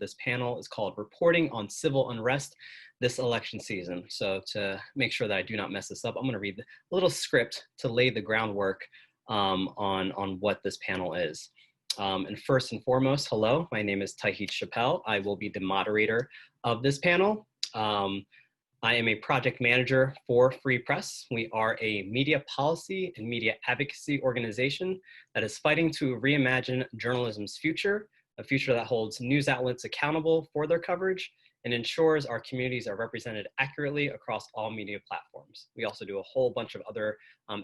this panel is called Reporting on Civil Unrest this Election Season. So to make sure that I do not mess this up, I'm going to read a little script to lay the groundwork on what this panel is. And first and foremost, hello, my name is Tahit Chappelle. I will be the moderator of this panel. I am a project manager for Free Press. We are a media policy and media advocacy organization that is fighting to reimagine journalism's future, a future that holds news outlets accountable for their coverage and ensures our communities are represented accurately across all media platforms. We also do a whole bunch of other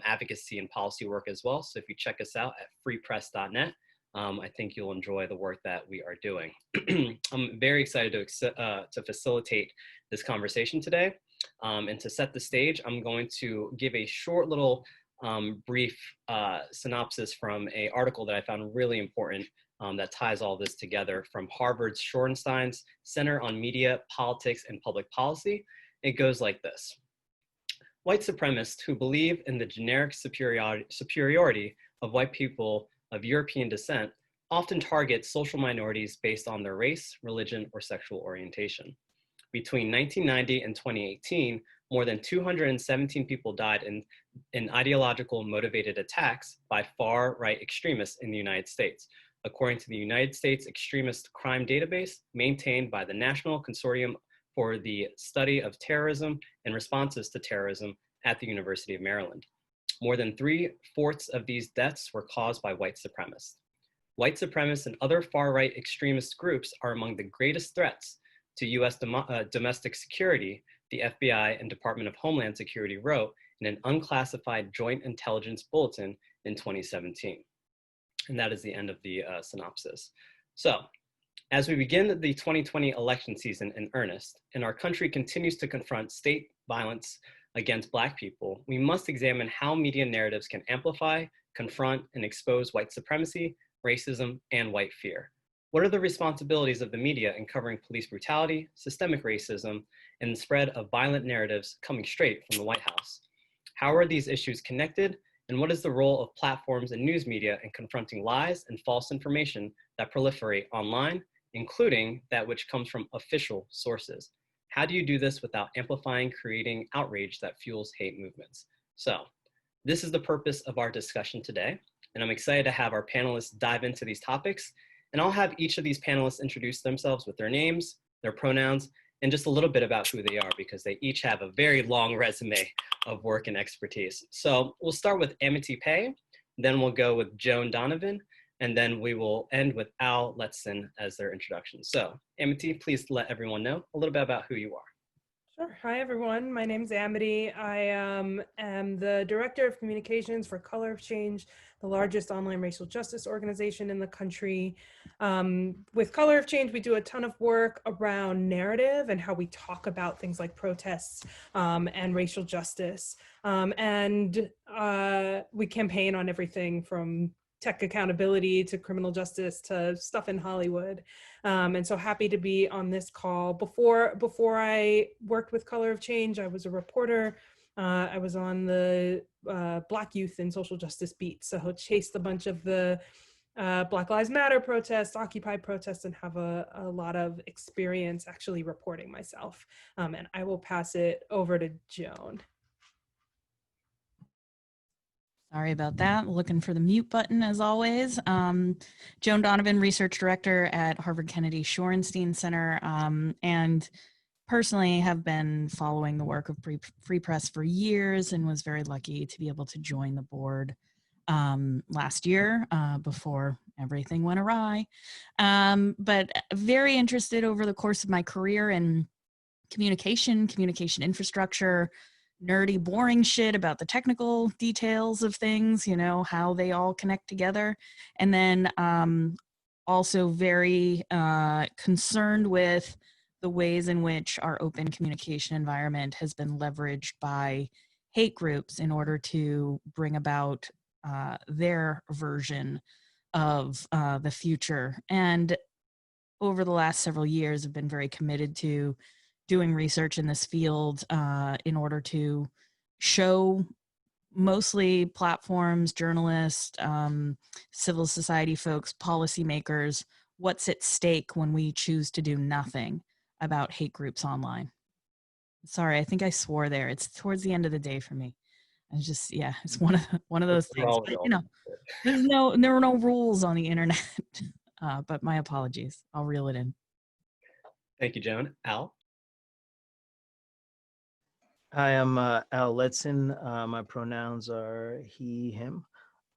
advocacy and policy work as well. So if you check us out at freepress.net, I think you'll enjoy the work that we are doing. I'm very excited to facilitate this conversation today. And to set the stage, I'm going to give a short little brief synopsis from an article that I found really important that ties all this together from Harvard's Shorenstein's Center on Media, Politics, and Public Policy. It goes like this. White supremacists who believe in the generic superiority of white people of European descent often target social minorities based on their race, religion, or sexual orientation. Between 1990 and 2018, more than 217 people died in ideological motivated attacks by far-right extremists in the United States, according to the United States Extremist Crime Database maintained by the National Consortium for the Study of Terrorism and Responses to Terrorism at the University of Maryland. More than 3/4 of these deaths were caused by white supremacists. White supremacists and other far-right extremist groups are among the greatest threats to US domestic security, the FBI and Department of Homeland Security wrote in an unclassified joint intelligence bulletin in 2017. And that is the end of the synopsis. So, as we begin the 2020 election season in earnest, and our country continues to confront state violence against Black people, we must examine how media narratives can amplify, confront, and expose white supremacy, racism, and white fear. What are the responsibilities of the media in covering police brutality, systemic racism, and the spread of violent narratives coming straight from the White House? How are these issues connected? And what is the role of platforms and news media in confronting lies and false information that proliferate online, including that which comes from official sources? How do you do this without amplifying, creating outrage that fuels hate movements? So this is the purpose of our discussion today, and I'm excited to have our panelists dive into these topics. And I'll have each of these panelists introduce themselves with their names, their pronouns, and just a little bit about who they are, because they each have a very long resume of work and expertise. So we'll start with Amity Pei, then we'll go with Joan Donovan, and then we will end with Al Letson as their introduction. So Amity, please let everyone know a little bit about who you are. Sure. Hi, everyone. My name's Amity. I am the Director of Communications for Color of Change, the largest online racial justice organization in the country. With Color of Change, we do a ton of work around narrative and how we talk about things like protests and racial justice. And we campaign on everything from tech accountability to criminal justice to stuff in Hollywood. And so happy to be on this call. Before I worked with Color of Change, I was a reporter. I was on the Black Youth and Social Justice beat. So chased a bunch of the Black Lives Matter protests, Occupy protests, and have a lot of experience actually reporting myself. And I will pass it over to Joan. Sorry about that. Looking for the mute button as always. Joan Donovan, Research Director at Harvard Kennedy Shorenstein Center, and personally have been following the work of Free Press for years and was very lucky to be able to join the board last year before everything went awry. But very interested over the course of my career in communication infrastructure, nerdy, boring shit about the technical details of things, you know, how they all connect together. And then also very concerned with the ways in which our open communication environment has been leveraged by hate groups in order to bring about their version of the future. And over the last several years, I've been very committed to doing research in this field in order to show mostly platforms, journalists, civil society folks, policymakers, what's at stake when we choose to do nothing about hate groups online. Sorry, I think I swore there. It's towards the end of the day for me. I just, yeah, it's one of those We're things. all But, adults. there are no rules on the internet. But my apologies. I'll reel it in. Thank you, Joan. Al? Hi, I'm Al Letson. My pronouns are he, him.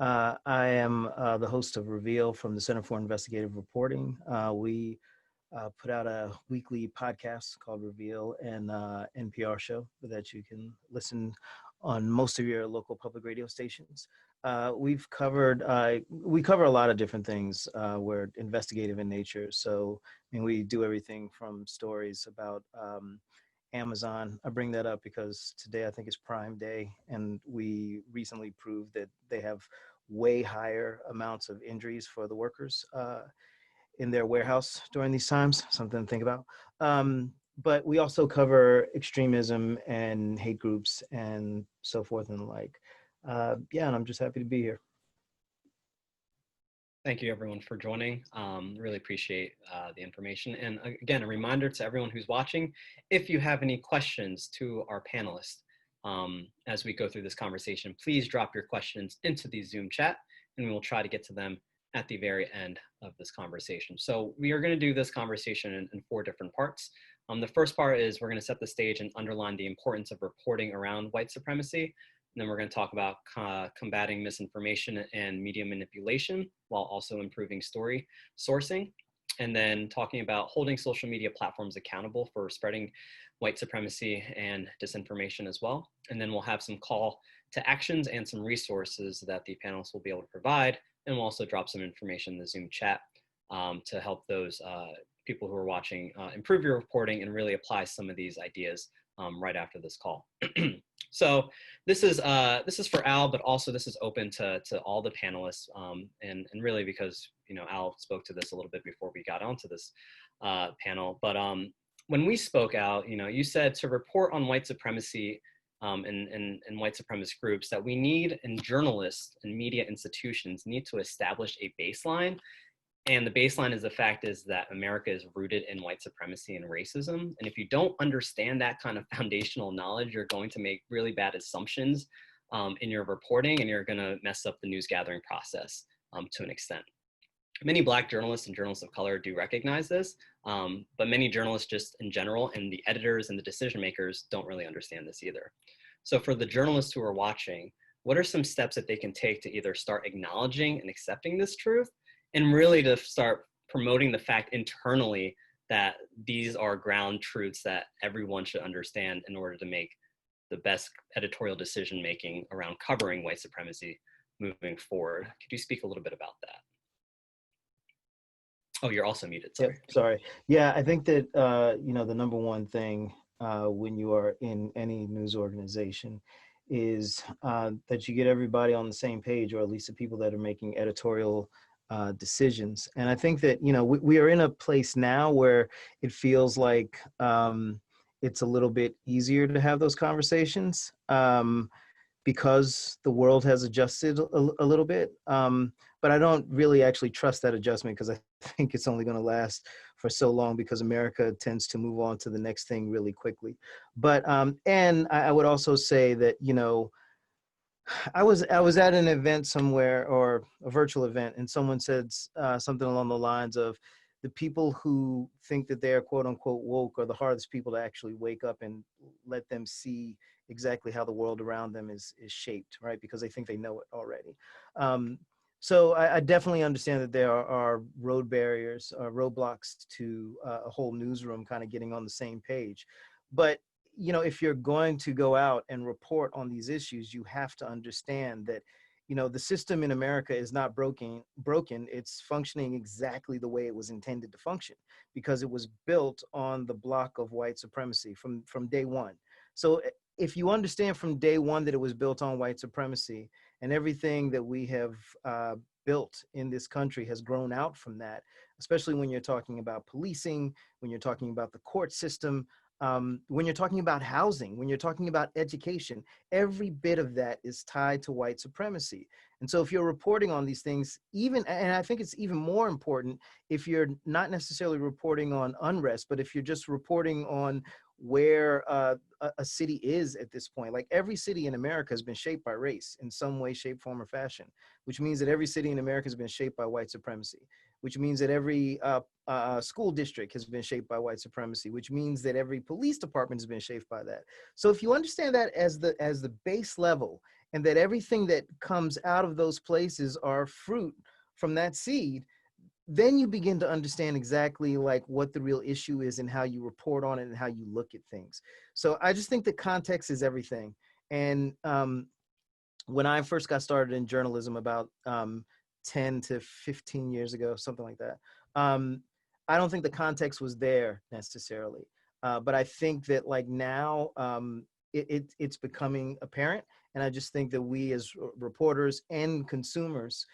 I am the host of Reveal from the Center for Investigative Reporting. We put out a weekly podcast called Reveal and NPR show that you can listen on most of your local public radio stations. We cover a lot of different things. We're investigative in nature. So, I mean, we do everything from stories about Amazon. I bring that up because today I think is Prime Day, and we recently proved that they have way higher amounts of injuries for the workers in their warehouse during these times. Something to think about. But we also cover extremism and hate groups and so forth and the like. Yeah, and I'm just happy to be here. Thank you, everyone, for joining. Really appreciate the information. And again, a reminder to everyone who's watching, if you have any questions to our panelists as we go through this conversation, please drop your questions into the Zoom chat, and we will try to get to them at the very end of this conversation. So we are going to do this conversation in 4 different parts. The first part is we're going to set the stage and underline the importance of reporting around white supremacy. And then we're going to talk about combating misinformation and media manipulation while also improving story sourcing. And then talking about holding social media platforms accountable for spreading white supremacy and disinformation as well. And then we'll have some call to actions and some resources that the panelists will be able to provide. And we'll also drop some information in the Zoom chat to help those people who are watching improve your reporting and really apply some of these ideas right after this call. So this is for Al, but also this is open to all the panelists, and really because Al spoke to this a little bit before we got onto this panel. But when we spoke, Al, you said to report on white supremacy and white supremacist groups that we need, and journalists and media institutions need to establish a baseline. And the baseline is the fact is that America is rooted in white supremacy and racism. And if you don't understand that kind of foundational knowledge, you're going to make really bad assumptions in your reporting, and you're going to mess up the news gathering process to an extent. Many Black journalists and journalists of color do recognize this, but many journalists just in general, and the editors and the decision makers don't really understand this either. So for the journalists who are watching, what are some steps that they can take to either start acknowledging and accepting this truth, and really to start promoting the fact internally that these are ground truths that everyone should understand in order to make the best editorial decision making around covering white supremacy moving forward? Could you speak a little bit about that? Oh, you're also muted. Sorry. Yep, sorry. Yeah, I think that the number one thing when you are in any news organization is that you get everybody on the same page, or at least the people that are making editorial decisions. And I think that we are in a place now where it feels like it's a little bit easier to have those conversations because the world has adjusted a little bit. But I don't really actually trust that adjustment, because I think it's only going to last for so long, because America tends to move on to the next thing really quickly. But and I would also say that I was at an event somewhere, or a virtual event, and someone said something along the lines of, the people who think that they're quote unquote woke are the hardest people to actually wake up and let them see exactly how the world around them is shaped, right? Because they think they know it already. So I definitely understand that there are road barriers, roadblocks to a whole newsroom kind of getting on the same page. But if you're going to go out and report on these issues, you have to understand that, the system in America is not broken. It's functioning exactly the way it was intended to function, because it was built on the block of white supremacy from day one. So if you understand from day one that it was built on white supremacy, and everything that we have built in this country has grown out from that, especially when you're talking about policing, when you're talking about the court system, when you're talking about housing, when you're talking about education, every bit of that is tied to white supremacy. And so if you're reporting on these things, even, and I think it's even more important if you're not necessarily reporting on unrest, but if you're just reporting on where a city is at this point. Like every city in America has been shaped by race in some way, shape, form, or fashion, which means that every city in America has been shaped by white supremacy, which means that every school district has been shaped by white supremacy, which means that every police department has been shaped by that. So if you understand that as the base level, and that everything that comes out of those places are fruit from that seed, then you begin to understand exactly like what the real issue is and how you report on it and how you look at things. So I just think that context is everything. And when I first got started in journalism about 10 to 15 years ago, something like that, I don't think the context was there necessarily. But I think that like now it's becoming apparent. And I just think that we as reporters and consumers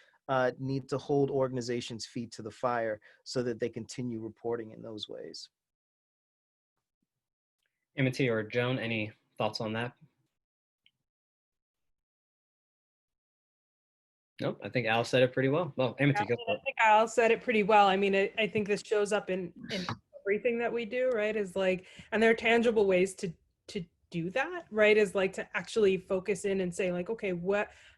need to hold organizations' feet to the fire so that they continue reporting in those ways. Amity or Joan, any thoughts on that? Nope, I think Al said it pretty well. Well, Amity, go for I it. think Al said it pretty well. I mean, I think this shows up in everything that we do, right? Is like, and there are tangible ways to do that, right? Is like to actually focus in and say like, okay,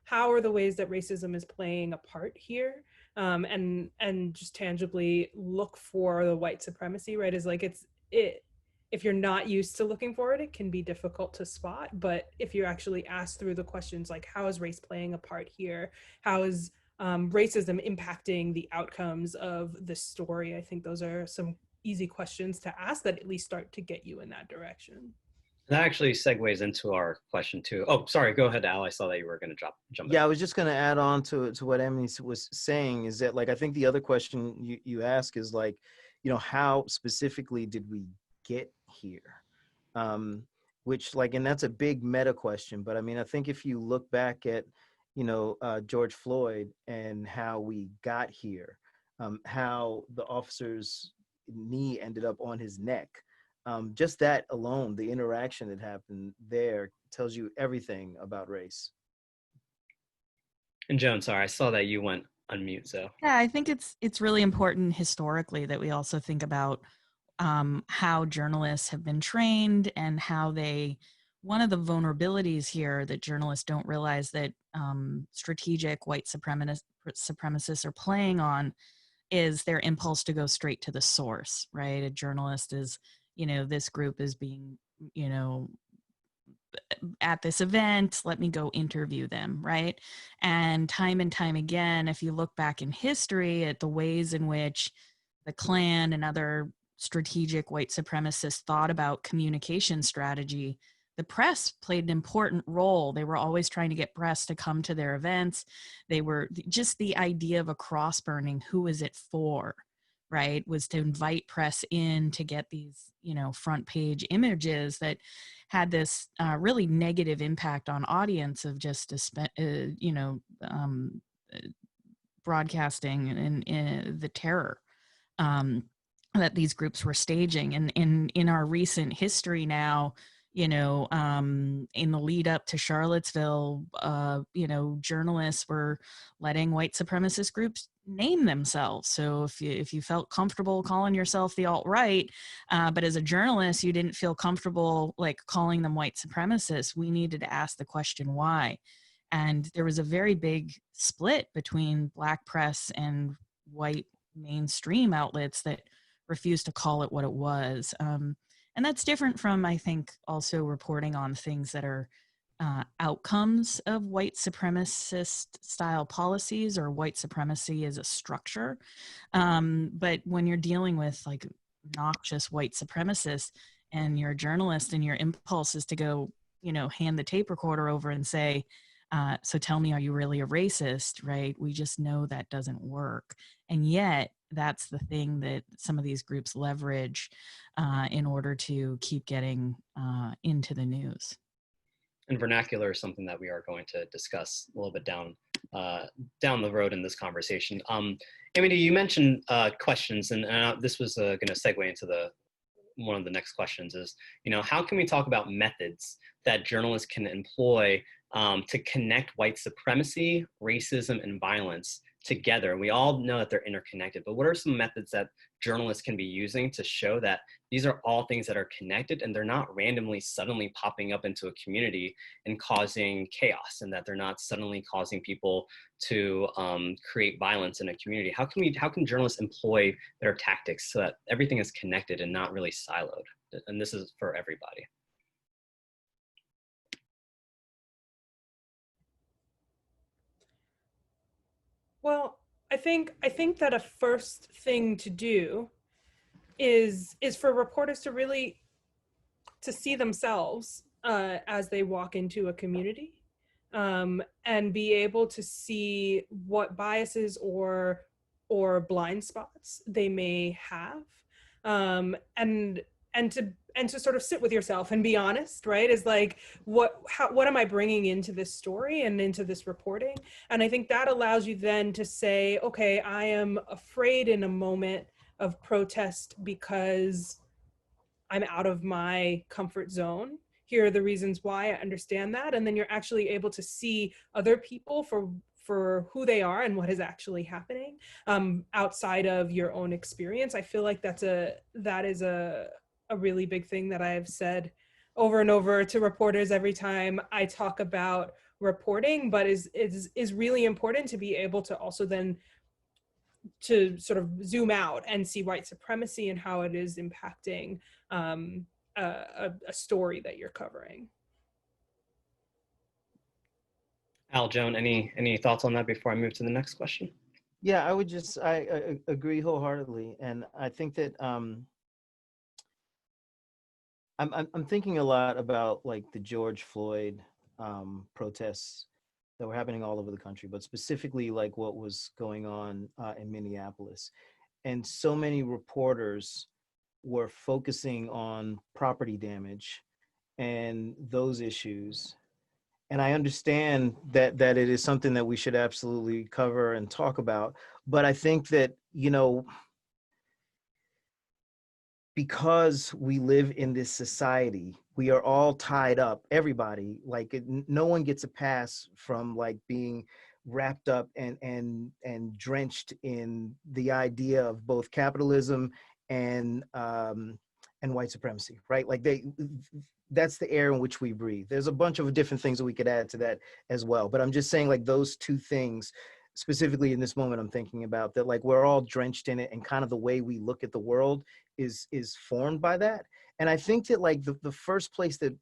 how are the ways that racism is playing a part here? And just tangibly look for the white supremacy, right? Is like if you're not used to looking for it, it can be difficult to spot. But if you actually ask through the questions like, how is race playing a part here? How is racism impacting the outcomes of the story? I think those are some easy questions to ask that at least start to get you in that direction. That actually segues into our question too. Oh, sorry, go ahead, Al. I saw that you were going to jump in. Yeah, I was just going to add on to what Emily was saying is that like, I think the other question you ask is like, you know, how specifically did we get here? Which like, and that's a big meta question, but I mean, I think if you look back at, you know, George Floyd and how we got here, how the officer's knee ended up on his neck, just that alone, the interaction that happened there tells you everything about race. And Joan, sorry, I saw that you went unmute, so. Yeah, I think it's really important historically that we also think about how journalists have been trained and how one of the vulnerabilities here that journalists don't realize that strategic white supremacists are playing on is their impulse to go straight to the source, right? A journalist is, you know, this group is being, you know, at this event, let me go interview them, right? And time again, if you look back in history at the ways in which the Klan and other strategic white supremacists thought about communication strategy, the press played an important role. They were always trying to get press to come to their events. They were just the idea of a cross burning, who is it for, right? Was to invite press in to get these, you know, front page images that had this really negative impact on audience of just, you know, broadcasting and the terror that these groups were staging. And in our recent history now, you know, in the lead up to Charlottesville, you know, journalists were letting white supremacist groups name themselves. So if you felt comfortable calling yourself the alt-right, but as a journalist, you didn't feel comfortable like calling them white supremacists, we needed to ask the question why. And there was a very big split between Black press and white mainstream outlets that refused to call it what it was. And that's different from, I think, also reporting on things that are outcomes of white supremacist style policies or white supremacy as a structure. But when you're dealing with like noxious white supremacists and you're a journalist and your impulse is to go, you know, hand the tape recorder over and say, so tell me, are you really a racist, right? We just know that doesn't work. And yet that's the thing that some of these groups leverage in order to keep getting into the news. And vernacular is something that we are going to discuss a little bit down the road in this conversation. Amity, you mentioned questions, and this was going to segue into one of the next questions is, how can we talk about methods that journalists can employ to connect white supremacy, racism, and violence together? We all know that they're interconnected, but what are some methods that journalists can be using to show that these are all things that are connected and they're not randomly suddenly popping up into a community and causing chaos, and that they're not suddenly causing people to create violence in a community? How can journalists employ their tactics so that everything is connected and not really siloed? And this is for everybody. Well, I think that a first thing to do is for reporters to really to see themselves as they walk into a community, and be able to see what biases or blind spots they may have, and to sort of sit with yourself and be honest, right? Is like, what am I bringing into this story and into this reporting? And I think that allows you then to say, okay, I am afraid in a moment of protest because I'm out of my comfort zone. Here are the reasons why. I understand that. And then you're actually able to see other people for who they are and what is actually happening, outside of your own experience. I feel like that is a really big thing that I have said over and over to reporters every time I talk about reporting, but is really important to be able to also then to sort of zoom out and see white supremacy and how it is impacting a story that you're covering. Al, Joan, any thoughts on that before I move to the next question? Yeah, I agree wholeheartedly, and I think that I'm thinking a lot about like the George Floyd protests that were happening all over the country, but specifically like what was going on in Minneapolis. And so many reporters were focusing on property damage and those issues. And I understand that it is something that we should absolutely cover and talk about. But I think that, because we live in this society, we are all tied up, everybody, like no one gets a pass from like being wrapped up and drenched in the idea of both capitalism and white supremacy, right? Like that's the air in which we breathe. There's a bunch of different things that we could add to that as well, but I'm just saying like those two things specifically in this moment I'm thinking about, that like we're all drenched in it, and kind of the way we look at the world is formed by that. And I think that like the first place that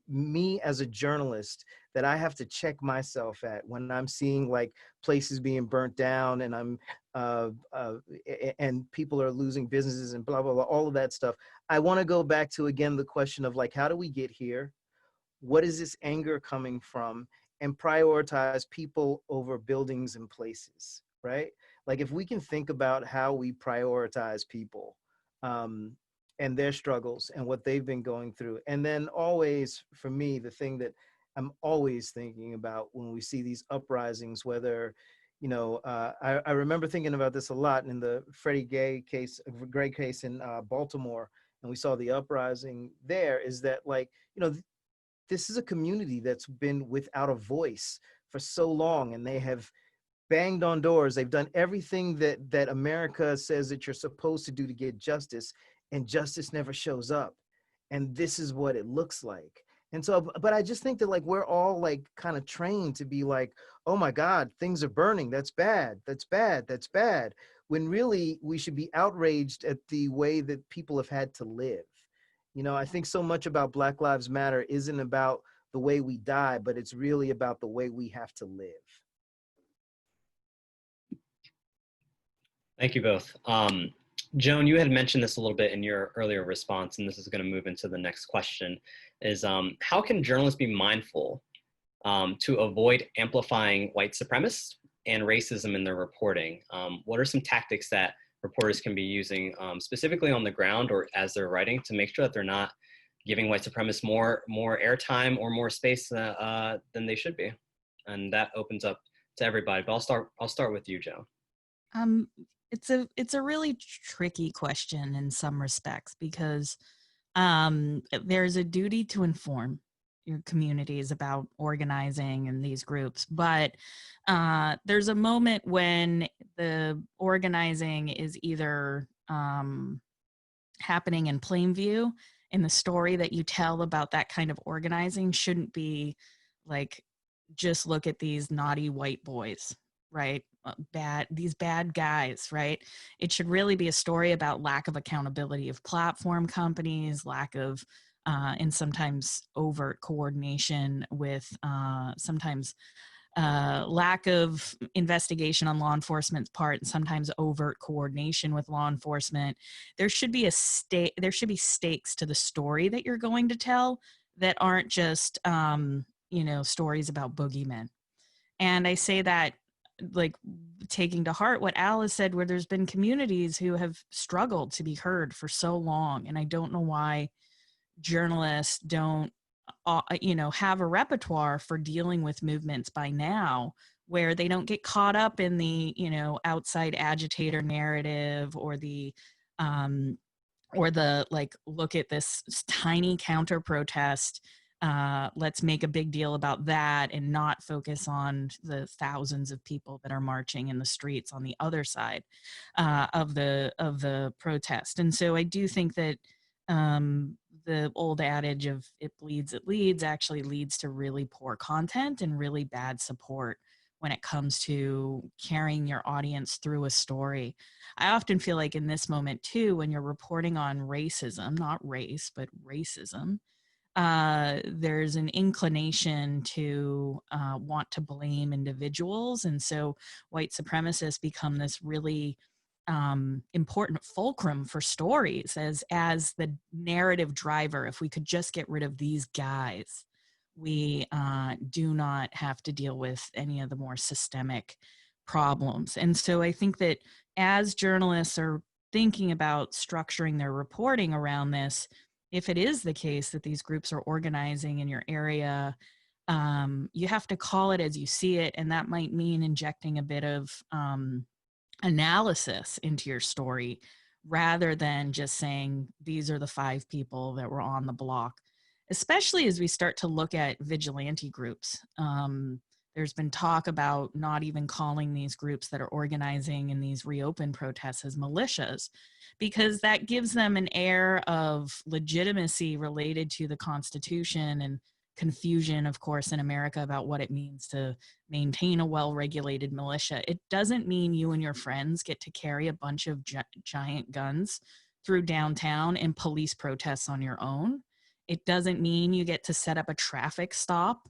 me as a journalist that I have to check myself at when I'm seeing like places being burnt down and I'm and people are losing businesses and blah blah blah, all of that stuff, I want to go back to again the question of like, how do we get here? What is this anger coming from? And prioritize people over buildings and places, right? Like if we can think about how we prioritize people and their struggles and what they've been going through. And then always, for me, the thing that I'm always thinking about when we see these uprisings, whether, I remember thinking about this a lot in the Freddie Gray case in Baltimore, and we saw the uprising there, is that like, this is a community that's been without a voice for so long, and they have banged on doors. They've done everything that America says that you're supposed to do to get justice, and justice never shows up. And this is what it looks like. And so, but I just think that like we're all like kind of trained to be like, oh my God, things are burning. That's bad. That's bad. That's bad. When really we should be outraged at the way that people have had to live. I think so much about Black Lives Matter isn't about the way we die, but it's really about the way we have to live. Thank you both. Joan, you had mentioned this a little bit in your earlier response, and this is going to move into the next question, is how can journalists be mindful to avoid amplifying white supremacists and racism in their reporting? What are some tactics that reporters can be using specifically on the ground or as they're writing to make sure that they're not giving white supremacists more airtime or more space than they should be? And that opens up to everybody, but I'll start with you, Joan. It's a really tricky question in some respects, because There's a duty to inform your communities about organizing in these groups, but there's a moment when the organizing is either happening in plain view, and the story that you tell about that kind of organizing shouldn't be like, just look at these naughty white boys, right? These bad guys, right? It should really be a story about lack of accountability of platform companies, lack of and sometimes overt coordination with sometimes lack of investigation on law enforcement's part, and sometimes overt coordination with law enforcement. There should be there should be stakes to the story that you're going to tell that aren't just stories about boogeymen. And I say that like taking to heart what Alice said, where there's been communities who have struggled to be heard for so long, and I don't know why journalists don't have a repertoire for dealing with movements by now, where they don't get caught up in the outside agitator narrative, or the like, look at this tiny counter protest, let's make a big deal about that and not focus on the thousands of people that are marching in the streets on the other side of the protest. And so I do think that the old adage of it bleeds, it leads actually leads to really poor content and really bad support when it comes to carrying your audience through a story. I often feel like in this moment too, when you're reporting on racism, not race, but racism, there's an inclination to want to blame individuals. And so white supremacists become this really important fulcrum for stories as the narrative driver. If we could just get rid of these guys, we do not have to deal with any of the more systemic problems. And so I think that as journalists are thinking about structuring their reporting around this, if it is the case that these groups are organizing in your area, you have to call it as you see it. And that might mean injecting a bit of analysis into your story, rather than just saying, these are the 5 people that were on the block, especially as we start to look at vigilante groups. There's been talk about not even calling these groups that are organizing in these reopen protests as militias, because that gives them an air of legitimacy related to the Constitution, and confusion, of course, in America about what it means to maintain a well-regulated militia. It doesn't mean you and your friends get to carry a bunch of giant guns through downtown and police protests on your own. It doesn't mean you get to set up a traffic stop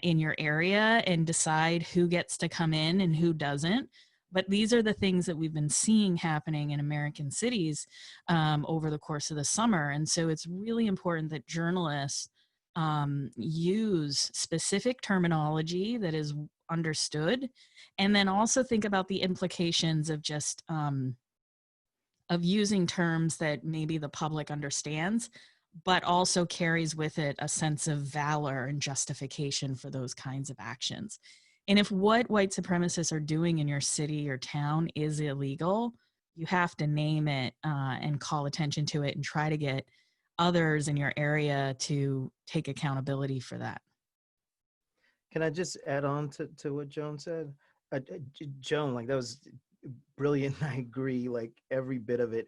in your area and decide who gets to come in and who doesn't. But these are the things that we've been seeing happening in American cities over the course of the summer. And so it's really important that journalists use specific terminology that is understood, and then also think about the implications of just of using terms that maybe the public understands, but also carries with it a sense of valor and justification for those kinds of actions. And if what white supremacists are doing in your city or town is illegal, you have to name it and call attention to it, and try to get others in your area to take accountability for that. Can I just add on to what Joan said? Joan, like, that was brilliant. I agree, like, every bit of it.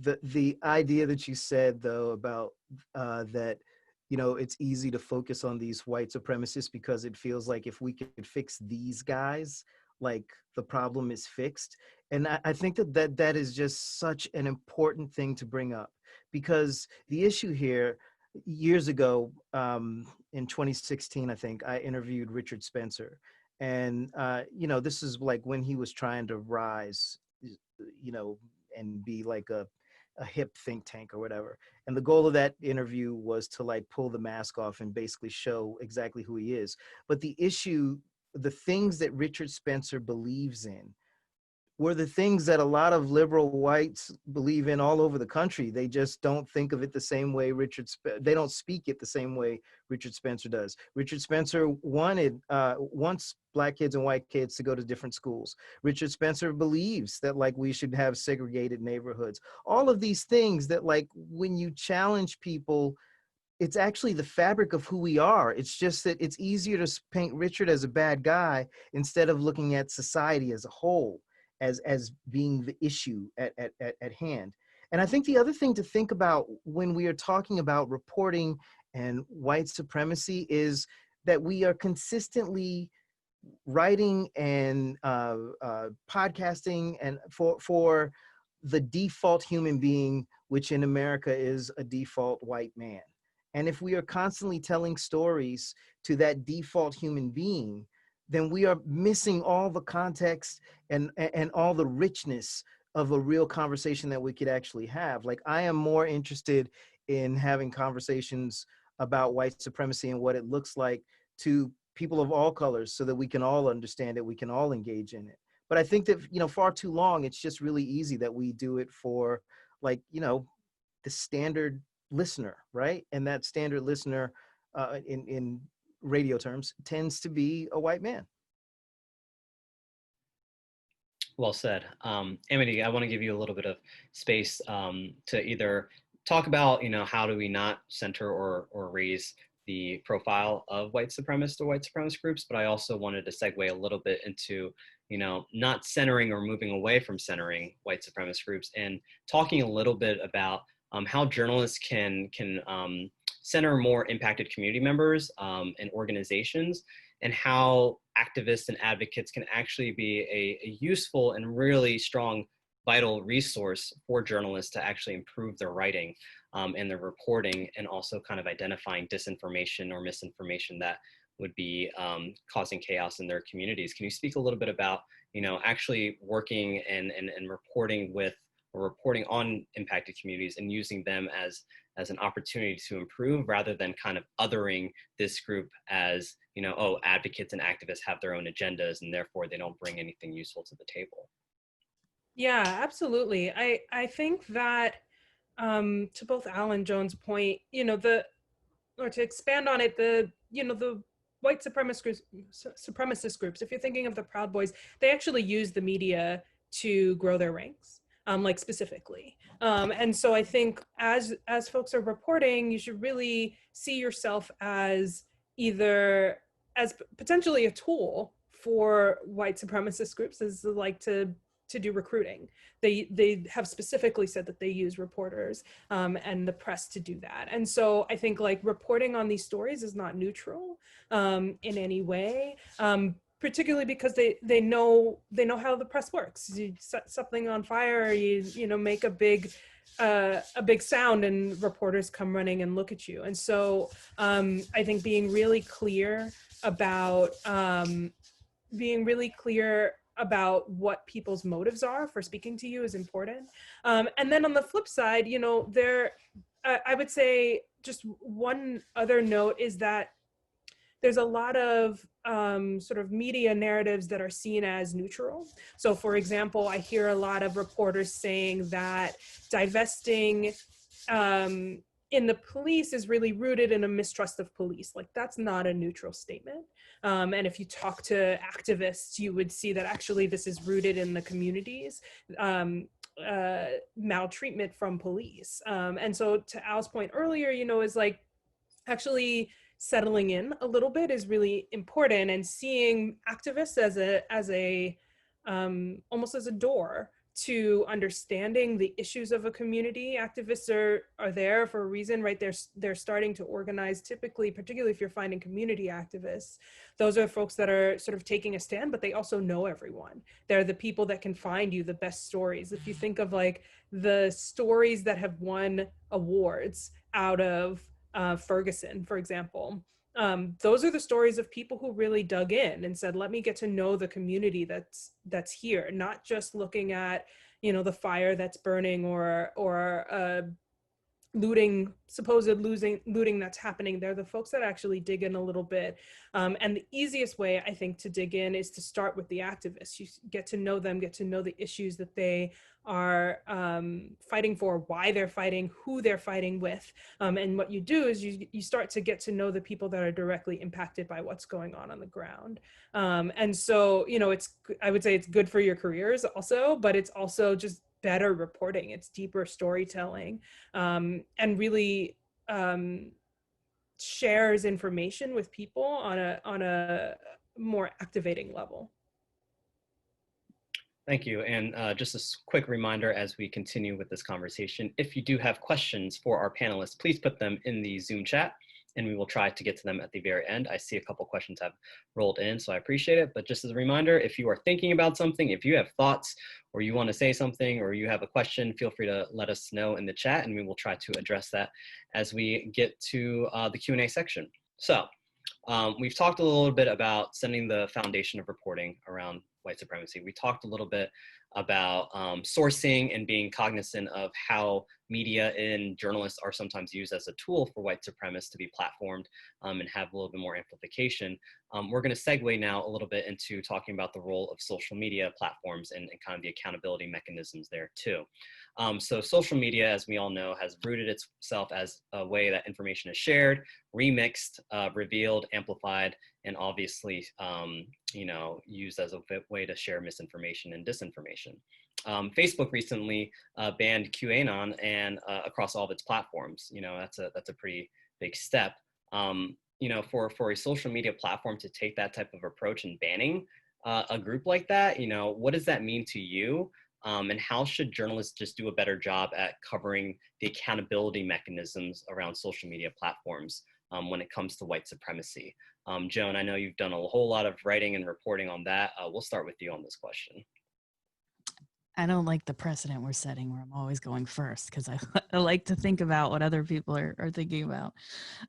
The idea that you said, though, about that, it's easy to focus on these white supremacists because it feels like if we could fix these guys, like, the problem is fixed. And I think that is just such an important thing to bring up, because the issue here, years ago, in 2016, I think, I interviewed Richard Spencer. And, this is like when he was trying to rise, and be like a hip think tank or whatever. And the goal of that interview was to, like, pull the mask off and basically show exactly who he is. But the issue, the things that Richard Spencer believes in were the things that a lot of liberal whites believe in all over the country. They just don't think of it the same way they don't speak it the same way Richard Spencer does. Richard Spencer wants Black kids and white kids to go to different schools. Richard Spencer believes that like we should have segregated neighborhoods. All of these things that like when you challenge people, it's actually the fabric of who we are. It's just that it's easier to paint Richard as a bad guy instead of looking at society as a whole as being the issue at hand. And I think the other thing to think about when we are talking about reporting and white supremacy is that we are consistently writing and podcasting and for the default human being, which in America is a default white man. And if we are constantly telling stories to that default human being, then we are missing all the context and all the richness of a real conversation that we could actually have. Like, I am more interested in having conversations about white supremacy and what it looks like to people of all colors so that we can all understand it, we can all engage in it. But I think that, you know, far too long, it's just really easy that we do it for, like, you know, the standard listener, right? And that standard listener in radio terms tends to be a white man. Well said. Amity, I want to give you a little bit of space to either talk about, you know, how do we not center or raise the profile of white supremacist or white supremacist groups, but I also wanted to segue a little bit into, you know, not centering or moving away from centering white supremacist groups and talking a little bit about how journalists can center more impacted community members and organizations, and how activists and advocates can actually be a useful and really strong, vital resource for journalists to actually improve their writing and their reporting, and also kind of identifying disinformation or misinformation that would be causing chaos in their communities. Can you speak a little bit about, you know, actually working and reporting with or reporting on impacted communities and using them as an opportunity to improve, rather than kind of othering this group as, you know, oh, advocates and activists have their own agendas and therefore they don't bring anything useful to the table? Yeah, absolutely. I think that to both Al and Joan's point, you know, or to expand on it, the white supremacist groups, if you're thinking of the Proud Boys, they actually use the media to grow their ranks, like specifically. And so I think as folks are reporting, you should really see yourself as either as potentially a tool for white supremacist groups, as like to do recruiting. They have specifically said that they use reporters and the press to do that. And so I think like reporting on these stories is not neutral in any way, particularly because they know how the press works. You set something on fire, you know, make a big sound and reporters come running and look at you. And so I think being really clear about what people's motives are for speaking to you is important. And then on the flip side, you know, I would say just one other note is that there's a lot of sort of media narratives that are seen as neutral. So for example, I hear a lot of reporters saying that divesting in the police is really rooted in a mistrust of police. Like, that's not a neutral statement. And if you talk to activists, you would see that actually this is rooted in the communities, maltreatment from police. And so to Al's point earlier, you know, is like actually settling in a little bit is really important, and seeing activists as a almost as a door to understanding the issues of a community. Activists are there for a reason, right? They're starting to organize, typically, particularly if you're finding community activists. Those are folks that are sort of taking a stand, but they also know everyone. They're the people that can find you the best stories. If you think of like the stories that have won awards out of Ferguson, for example, those are the stories of people who really dug in and said, let me get to know the community that's here, not just looking at, you know, the fire that's burning or supposed looting that's happening. They're the folks that actually dig in a little bit. And the easiest way, I think, to dig in is to start with the activists. You get to know them, get to know the issues that they are fighting for, why they're fighting, who they're fighting with. And what you do is you start to get to know the people that are directly impacted by what's going on the ground. And so, I would say it's good for your careers also, but it's also just better reporting. It's deeper storytelling, and really shares information with people on a more activating level. Thank you. And just a quick reminder as we continue with this conversation, if you do have questions for our panelists, please put them in the Zoom chat and we will try to get to them at the very end. I see a couple questions have rolled in, so I appreciate it. But just as a reminder, if you are thinking about something, if you have thoughts or you want to say something or you have a question, feel free to let us know in the chat and we will try to address that as we get to the Q&A section. So we've talked a little bit about setting the foundation of reporting around white supremacy. We talked a little bit about sourcing and being cognizant of how media and journalists are sometimes used as a tool for white supremacists to be platformed and have a little bit more amplification. We're going to segue now a little bit into talking about the role of social media platforms and kind of the accountability mechanisms there too. So social media, as we all know, has rooted itself as a way that information is shared, remixed, revealed, amplified, and obviously, used as a way to share misinformation and disinformation. Facebook recently banned QAnon and across all of its platforms. That's a pretty big step. For a social media platform to take that type of approach and banning a group like that, what does that mean to you? And how should journalists just do a better job at covering the accountability mechanisms around social media platforms when it comes to white supremacy? Joan, I know you've done a whole lot of writing and reporting on that. We'll start with you on this question. I don't like the precedent we're setting where I'm always going first because I like to think about what other people are thinking about.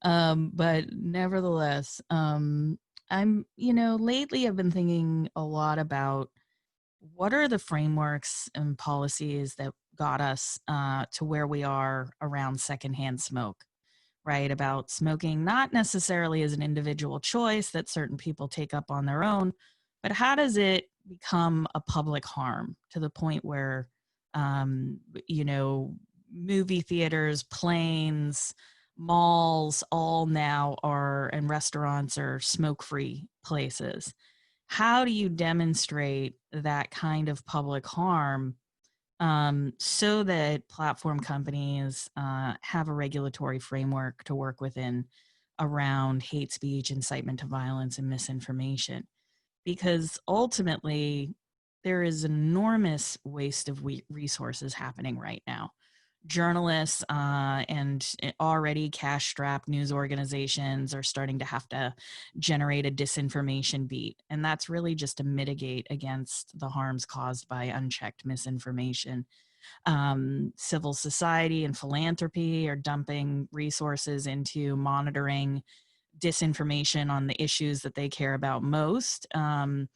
But nevertheless, lately I've been thinking a lot about what are the frameworks and policies that got us to where we are around secondhand smoke, right? About smoking, not necessarily as an individual choice that certain people take up on their own, but how does it become a public harm to the point where, movie theaters, planes, malls, all now are, and restaurants are smoke-free places. How do you demonstrate that kind of public harm so that platform companies have a regulatory framework to work within around hate speech, incitement to violence, and misinformation? Because ultimately, there is an enormous waste of resources happening right now. Journalists and already cash-strapped news organizations are starting to have to generate a disinformation beat. And that's really just to mitigate against the harms caused by unchecked misinformation. Civil society and philanthropy are dumping resources into monitoring disinformation on the issues that they care about most. And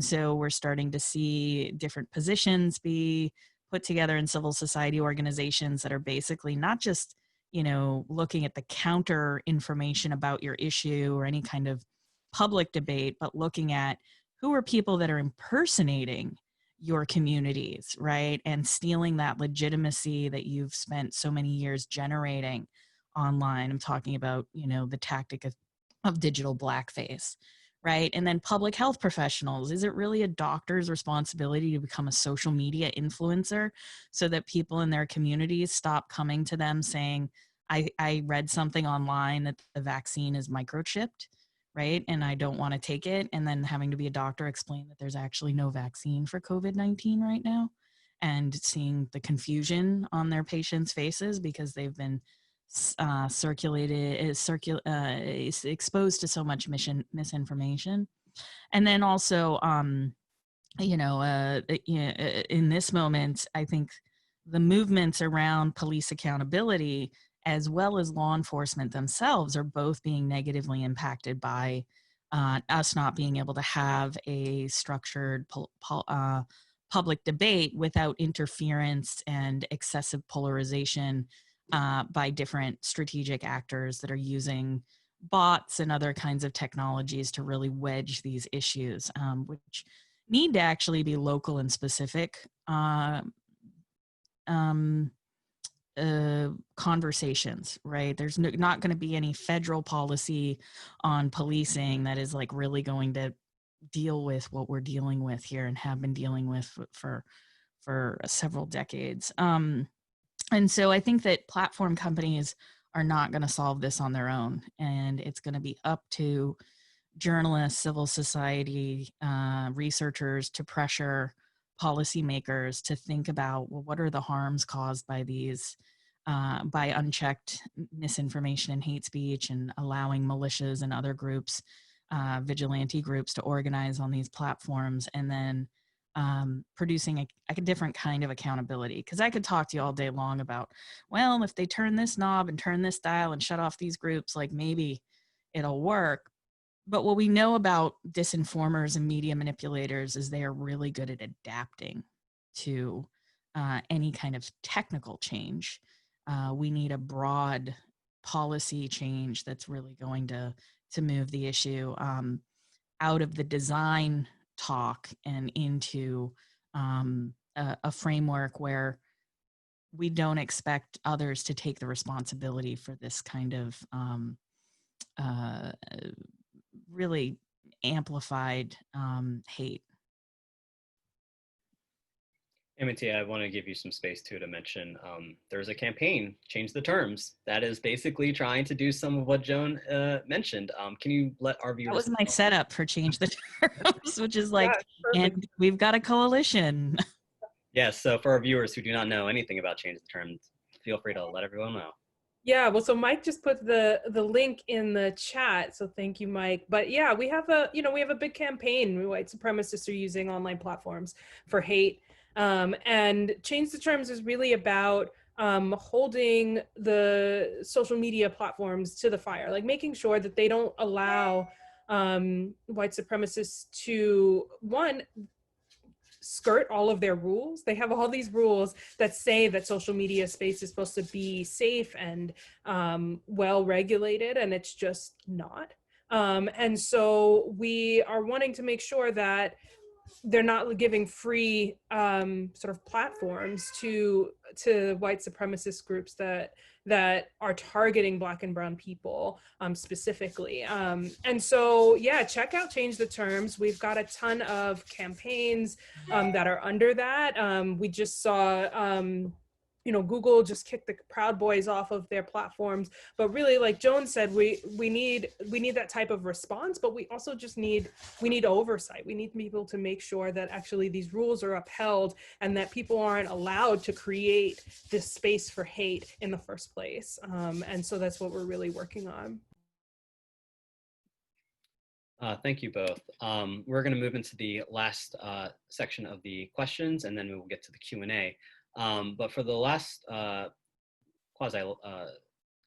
so we're starting to see different positions be put together in civil society organizations that are basically not just, looking at the counter information about your issue or any kind of public debate, but looking at who are people that are impersonating your communities, right? And stealing that legitimacy that you've spent so many years generating online. I'm talking about, the tactic of digital blackface, right? And then public health professionals. Is it really a doctor's responsibility to become a social media influencer so that people in their communities stop coming to them saying, I read something online that the vaccine is microchipped, right? And I don't want to take it. And then having to be a doctor explain that there's actually no vaccine for COVID-19 right now, and seeing the confusion on their patients' faces because they've been exposed to so much misinformation. And then also, in this moment, I think the movements around police accountability as well as law enforcement themselves are both being negatively impacted by us not being able to have a structured public debate without interference and excessive polarization by different strategic actors that are using bots and other kinds of technologies to really wedge these issues, which need to actually be local and specific conversations, right? There's not going to be any federal policy on policing that is like really going to deal with what we're dealing with here and have been dealing with for several decades. And so I think that platform companies are not going to solve this on their own, and it's going to be up to journalists, civil society, researchers to pressure policymakers to think about, well, what are the harms caused by these, by unchecked misinformation and hate speech, and allowing militias and other groups, vigilante groups, to organize on these platforms, and then producing a different kind of accountability. Because I could talk to you all day long about, well, if they turn this knob and turn this dial and shut off these groups, like maybe it'll work. But what we know about disinformers and media manipulators is they are really good at adapting to any kind of technical change. We need a broad policy change that's really going to move the issue out of the design talk and into a framework where we don't expect others to take the responsibility for this kind of really amplified hate. Amity, I want to give you some space too to mention there's a campaign, Change the Terms, that is basically trying to do some of what Joan mentioned. Can you let our viewers That was my know? setup for Change the Terms, which is like, Yeah, and we've got a coalition. Yes, so for our viewers who do not know anything about Change the Terms, feel free to let everyone know. Yeah, well, so Mike just put the link in the chat, so thank you, Mike. But yeah, we have a big campaign. White supremacists are using online platforms for hate, and Change the Terms is really about holding the social media platforms to the fire, like making sure that they don't allow white supremacists to, one, skirt all of their rules. They have all these rules that say that social media space is supposed to be safe and well regulated, and it's just not. And so we are wanting to make sure that they're not giving free sort of platforms to white supremacist groups that are targeting Black and brown people specifically. And so, yeah, check out Change the Terms. We've got a ton of campaigns that are under that. We just saw Google just kicked the Proud Boys off of their platforms. But really, like Joan said, we need that type of response, but we also just need oversight. We need people to make sure that actually these rules are upheld and that people aren't allowed to create this space for hate in the first place. And so that's what we're really working on. Thank you both. We're going to move into the last section of the questions, and then we will get to the Q&A. But for the last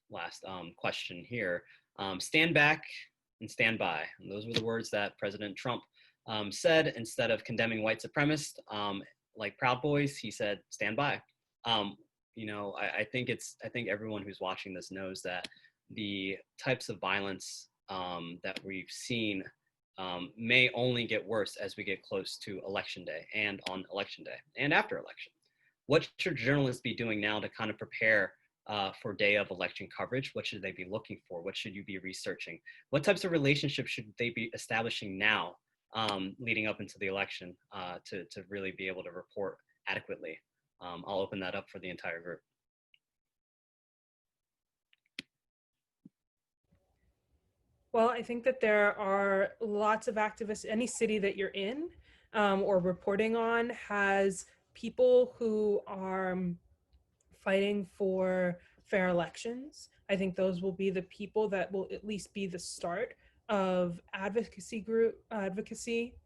last question here, stand back and stand by. And those were the words that President Trump said. Instead of condemning white supremacists like Proud Boys, he said, stand by. I think everyone who's watching this knows that the types of violence that we've seen may only get worse as we get close to Election Day and on Election Day and after election. What should journalists be doing now to kind of prepare for day of election coverage? What should they be looking for? What should you be researching? What types of relationships should they be establishing now leading up into the election to really be able to report adequately? I'll open that up for the entire group. Well, I think that there are lots of activists. Any city that you're in or reporting on has people who are fighting for fair elections. I think those will be the people that will at least be the start of advocacy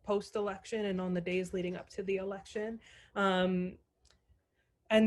post-election and on the days leading up to the election. And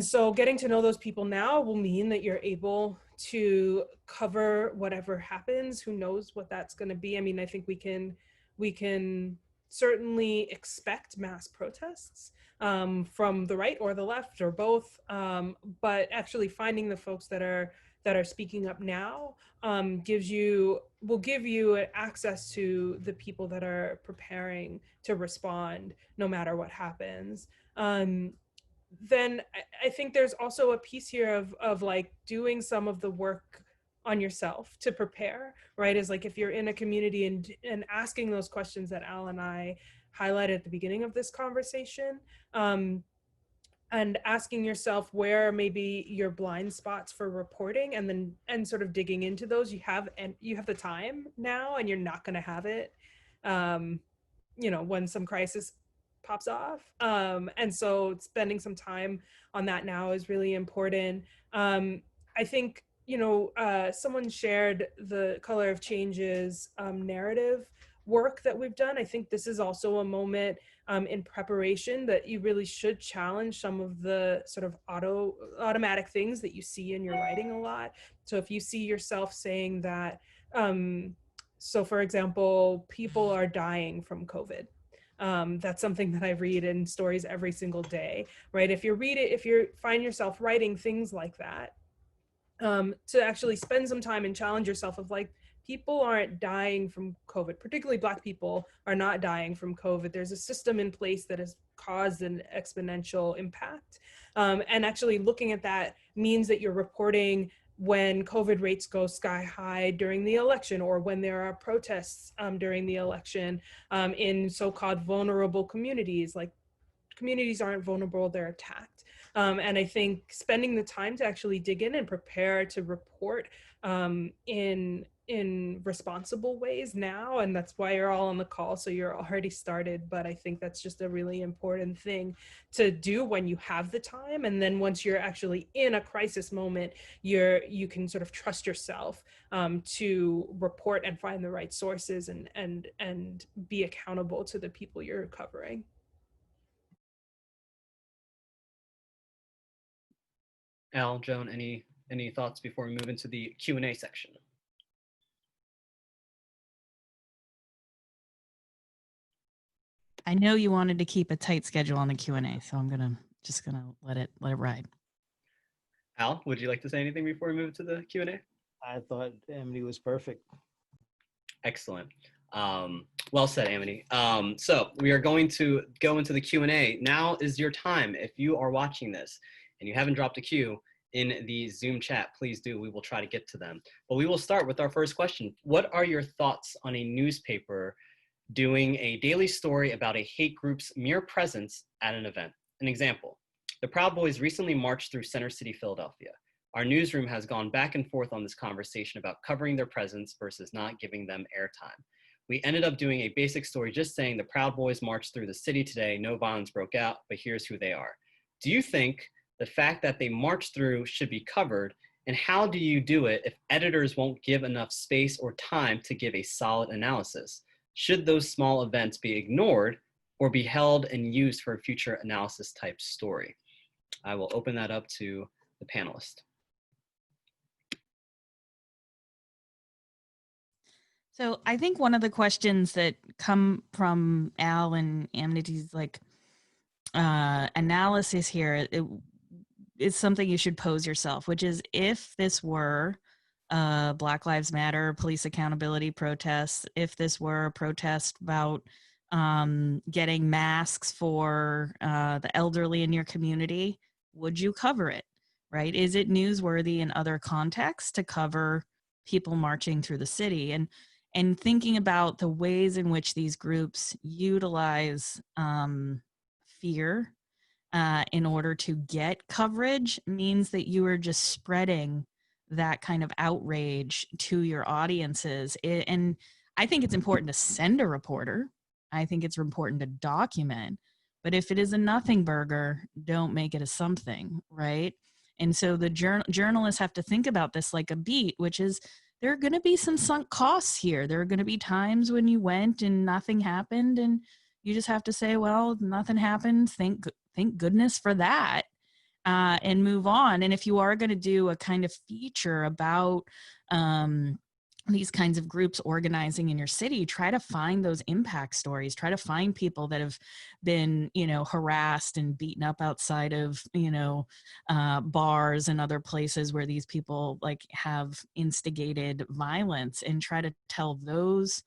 so getting to know those people now will mean that you're able to cover whatever happens. Who knows what that's going to be? I mean, I think we can certainly expect mass protests from the right or the left or both, but actually finding the folks that are speaking up now will give you access to the people that are preparing to respond no matter what happens. Then I think there's also a piece here of like doing some of the work on yourself to prepare, right? Is like if you're in a community and asking those questions that Al and I highlighted at the beginning of this conversation, and asking yourself where maybe your blind spots for reporting, and sort of digging into those. You have the time now, and you're not going to have it when some crisis pops off, and so spending some time on that now is really important. I think someone shared the Color of Change's narrative work that we've done. I think this is also a moment in preparation that you really should challenge some of the sort of automatic things that you see in your writing a lot. So if you see yourself saying that, so for example, people are dying from COVID. That's something that I read in stories every single day, right? If you find yourself writing things like that, to actually spend some time and challenge yourself of like, people aren't dying from COVID, particularly Black people are not dying from COVID. There's a system in place that has caused an exponential impact. And actually looking at that means that you're reporting when COVID rates go sky high during the election, or when there are protests during the election in so-called vulnerable communities. Like, communities aren't vulnerable, they're attacked. And I think spending the time to actually dig in and prepare to report in responsible ways now, and that's why you're all on the call, so you're already started, but I think that's just a really important thing to do when you have the time. And then once you're actually in a crisis moment, you can sort of trust yourself to report and find the right sources and be accountable to the people you're covering. Al, Joan, any thoughts before we move into the Q&A section? I know you wanted to keep a tight schedule on the Q&A, so I'm just gonna let it ride. Al, would you like to say anything before we move to the Q&A? I thought Amity was perfect. Excellent. Well said, Amity. So we are going to go into the Q&A. Now is your time. If you are watching this and you haven't dropped a Q in the Zoom chat, please do. We will try to get to them. But we will start with our first question. What are your thoughts on a newspaper doing a daily story about a hate group's mere presence at an event? An example: the Proud Boys recently marched through Center City, Philadelphia. Our newsroom has gone back and forth on this conversation about covering their presence versus not giving them airtime. We ended up doing a basic story just saying the Proud Boys marched through the city today, no violence broke out, but here's who they are. Do you think the fact that they marched through should be covered, and how do you do it if editors won't give enough space or time to give a solid analysis? Should those small events be ignored or be held and used for a future analysis type story? I will open that up to the panelists. So I think one of the questions that come from Al and Amity's analysis here is something you should pose yourself, which is, if this were Black Lives Matter police accountability protests, if this were a protest about getting masks for the elderly in your community, would you cover it, right? Is it newsworthy in other contexts to cover people marching through the city? And thinking about the ways in which these groups utilize fear in order to get coverage means that you are just spreading that kind of outrage to your audiences. And I think it's important to send a reporter. I think it's important to document. But if it is a nothing burger, don't make it a something, right? And so the journalists have to think about this like a beat, which is, there are going to be some sunk costs here. There are going to be times when you went and nothing happened, and you just have to say, well, nothing happened. Thank goodness for that, and move on. And if you are going to do a kind of feature about these kinds of groups organizing in your city, try to find those impact stories, try to find people that have been, harassed and beaten up outside of, bars and other places where these people like have instigated violence, and try to tell those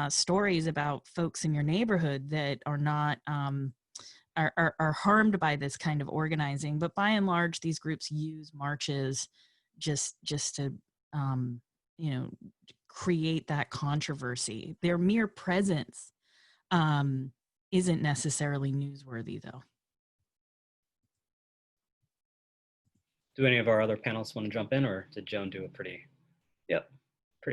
stories about folks in your neighborhood that are not, are harmed by this kind of organizing. But by and large, these groups use marches just to, you know, create that controversy. Their mere presence isn't necessarily newsworthy, though. Do any of our other panelists want to jump in, or did Joan do a pretty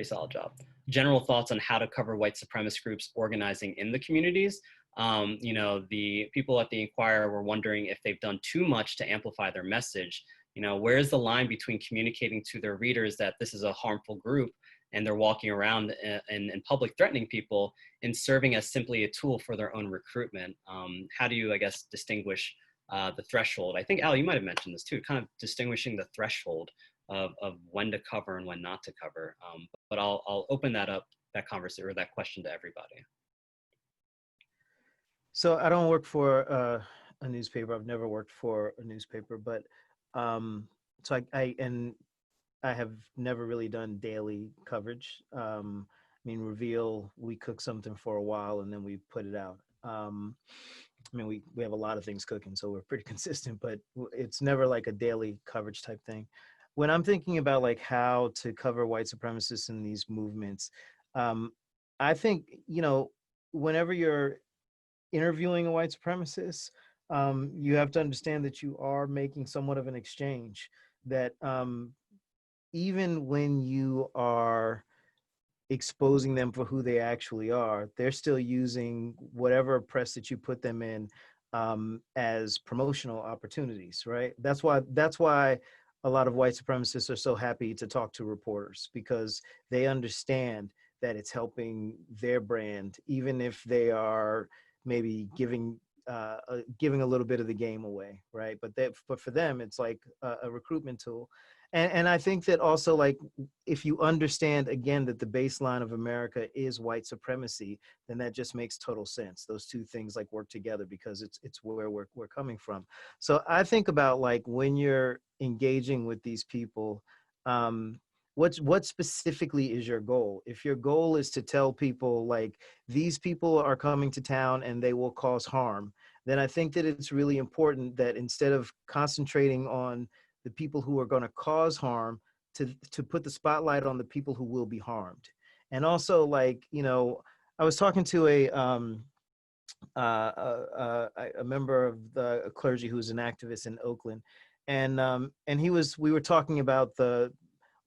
solid job? General thoughts on how to cover white supremacist groups organizing in the communities. The people at the Inquirer were wondering if they've done too much to amplify their message. Where's the line between communicating to their readers that this is a harmful group and they're walking around in public threatening people, and serving as simply a tool for their own recruitment? How do you, I guess, distinguish the threshold? I think, Al, you might have mentioned this too, kind of distinguishing the threshold of when to cover and when not to cover. But I'll open that up, that conversation or that question, to everybody. So I don't work for a newspaper. I've never worked for a newspaper, but so I have never really done daily coverage. I mean, Reveal, we cook something for a while and then we put it out. We have a lot of things cooking, so we're pretty consistent, but it's never like a daily coverage type thing. When I'm thinking about like how to cover white supremacists in these movements, I think, whenever you're interviewing a white supremacist, you have to understand that you are making somewhat of an exchange, that even when you are exposing them for who they actually are, they're still using whatever press that you put them in as promotional opportunities, right? That's why a lot of white supremacists are so happy to talk to reporters, because they understand that it's helping their brand, even if they are maybe giving a little bit of the game away, right? But for them, it's like a recruitment tool. And I think that also, like, if you understand, again, that the baseline of America is white supremacy, then that just makes total sense. Those two things like work together, because it's where we're coming from. So I think about, like, when you're engaging with these people, what specifically is your goal? If your goal is to tell people, like, these people are coming to town and they will cause harm, then I think that it's really important that instead of concentrating on the people who are going to cause harm, to put the spotlight on the people who will be harmed. And also, like, I was talking to a member of the clergy who's an activist in Oakland, and we were talking about the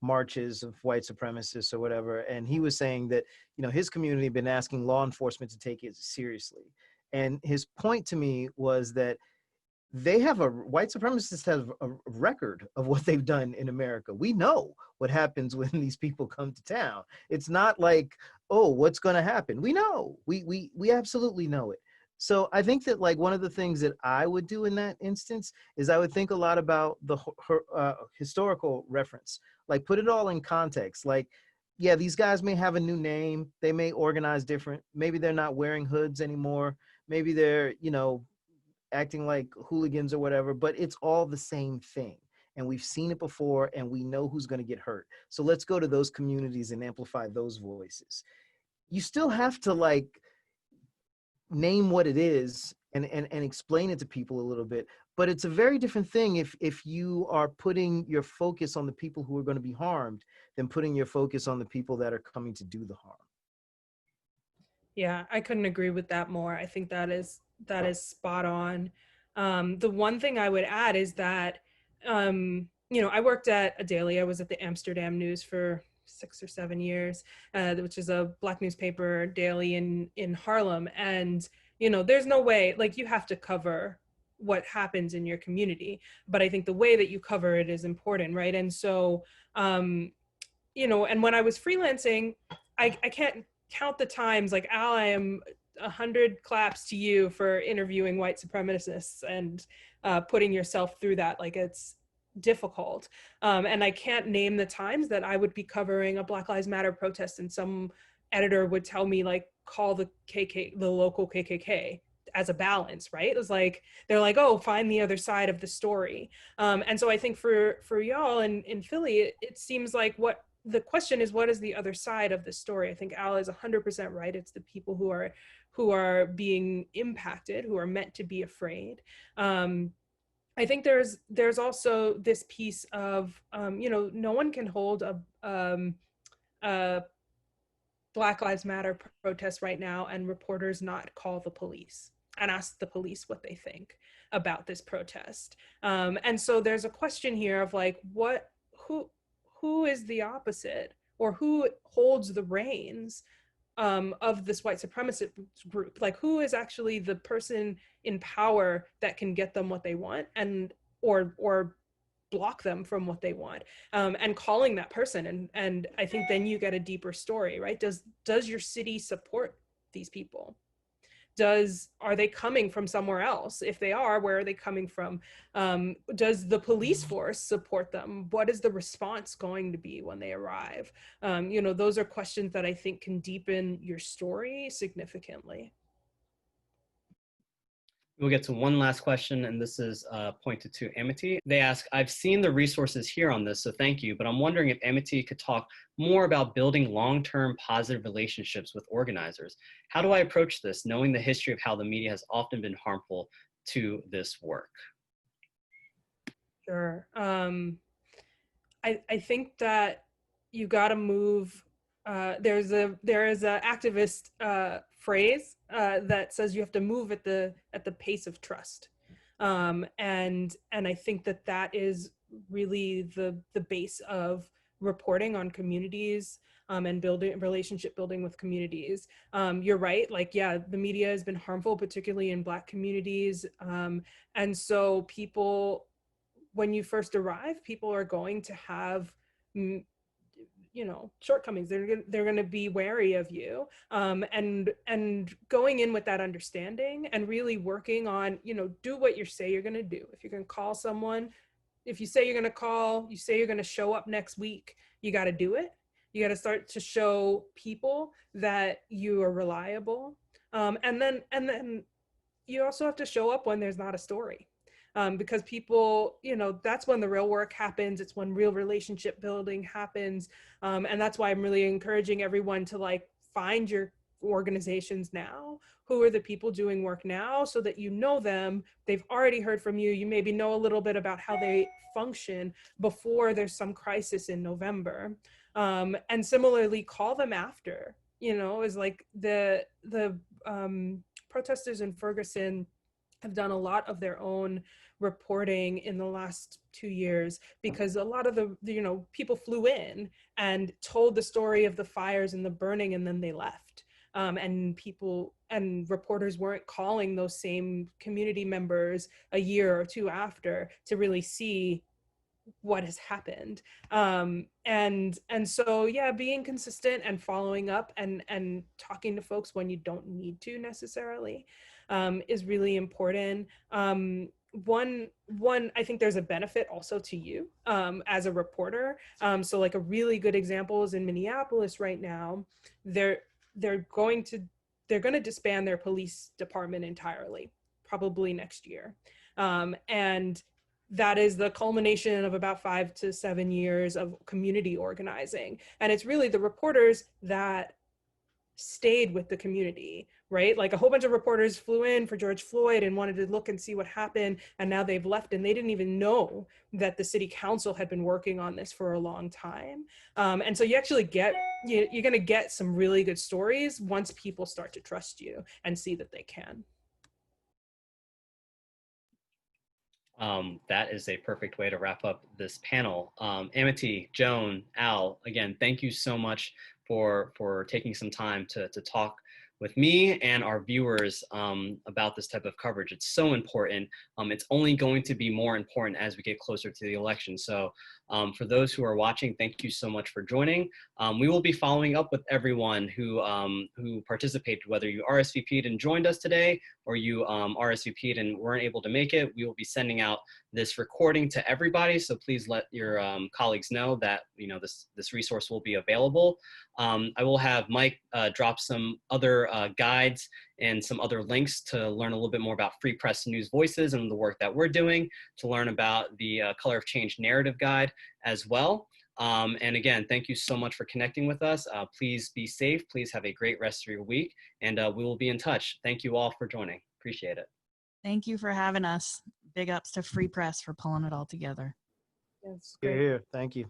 marches of white supremacists or whatever, and he was saying that his community had been asking law enforcement to take it seriously, and his point to me was that white supremacists have a record of what they've done in America. We know what happens when these people come to town. It's not like, oh, what's going to happen? We know. We absolutely know it. So I think that, like, one of the things that I would do in that instance is I would think a lot about the historical reference, like put it all in context. Like, yeah, these guys may have a new name. They may organize different. Maybe they're not wearing hoods anymore. Maybe they're, acting like hooligans or whatever, but it's all the same thing. And we've seen it before, and we know who's going to get hurt. So let's go to those communities and amplify those voices. You still have to, like, name what it is and explain it to people a little bit. But it's a very different thing if you are putting your focus on the people who are going to be harmed than putting your focus on the people that are coming to do the harm. Yeah, I couldn't agree with that more. I think that is spot on. The one thing I would add is that, I worked at a daily. I was at the Amsterdam News for 6 or 7 years, which is a Black newspaper daily in Harlem. And, there's no way, like, you have to cover what happens in your community. But I think the way that you cover it is important, right? And so, and when I was freelancing, I can't count the times, like, Al, I am 100 claps to you for interviewing white supremacists and putting yourself through that. Like, difficult. And I can't name the times that I would be covering a Black Lives Matter protest and some editor would tell me like, call the local KKK as a balance, right? It was like, they're like, oh, find the other side of the story. And so I think for y'all in Philly, it seems like what the question is, what is the other side of the story? I think Al is 100% right. It's the people who are being impacted, who are meant to be afraid. I think there's also this piece of, no one can hold a Black Lives Matter protest right now and reporters not call the police and ask the police what they think about this protest. And so there's a question here of like, who is the opposite, or who holds the reins of this white supremacist group? Like, who is actually the person in power that can get them what they want, and or block them from what they want, and calling that person. And I think then you get a deeper story, right? Does your city support these people? Are they coming from somewhere else? If they are, where are they coming from? Does the police force support them? What is the response going to be when they arrive? Those are questions that I think can deepen your story significantly. We'll get to one last question, and this is pointed to Amity. They ask, I've seen the resources here on this, so thank you, but I'm wondering if Amity could talk more about building long-term positive relationships with organizers. How do I approach this, knowing the history of how the media has often been harmful to this work? Sure. I think that you got to move. There is a activist phrase that says you have to move at the pace of trust, and I think that is really the base of reporting on communities, and relationship building with communities. You're right, like, yeah, the media has been harmful, particularly in Black communities, and so people, when you first arrive, people are going to have shortcomings. They're going to be wary of you, and going in with that understanding and really working on, do what you say you're going to do. If you're going to call someone, if you say you're going to call, you say you're going to show up next week, you got to do it. You got to start to show people that you are reliable, and then you also have to show up when there's not a story. Because people, that's when the real work happens. It's when real relationship building happens. And that's why I'm really encouraging everyone to like find your organizations now. Who are the people doing work now, so that you know them, they've already heard from you. You maybe know a little bit about how they function before there's some crisis in November. And similarly, call them after, is like the protesters in Ferguson have done a lot of their own reporting in the last 2 years, because a lot of the people flew in and told the story of the fires and the burning, and then they left. And people and reporters weren't calling those same community members a year or two after to really see what has happened. And so, yeah, being consistent and following up and talking to folks when you don't need to necessarily is really important. One, I think there's a benefit also to you as a reporter. So like a really good example is in Minneapolis right now. They're going to disband their police department entirely, probably next year. And that is the culmination of about 5 to 7 years of community organizing. And it's really the reporters that stayed with the community, right? Like a whole bunch of reporters flew in for George Floyd and wanted to look and see what happened, and now they've left, and they didn't even know that the city council had been working on this for a long time. And so you actually you're going to get some really good stories once people start to trust you and see that they can. That is a perfect way to wrap up this panel. Amity, Joan, Al, again, thank you so much for taking some time to talk with me and our viewers about this type of coverage. It's so important. It's only going to be more important as we get closer to the election. So for those who are watching, thank you so much for joining. We will be following up with everyone who participated, whether you RSVP'd and joined us today, or you RSVP'd and weren't able to make it. We will be sending out this recording to everybody. So please let your colleagues know that this resource will be available. I will have Mike drop some other guides and some other links to learn a little bit more about Free Press News Voices and the work that we're doing, to learn about the Color of Change narrative guide as well. And again, thank you so much for connecting with us. Please be safe. Please have a great rest of your week, and we will be in touch. Thank you all for joining. Appreciate it. Thank you for having us. Big ups to Free Press for pulling it all together. That's Here, great. here. Thank you.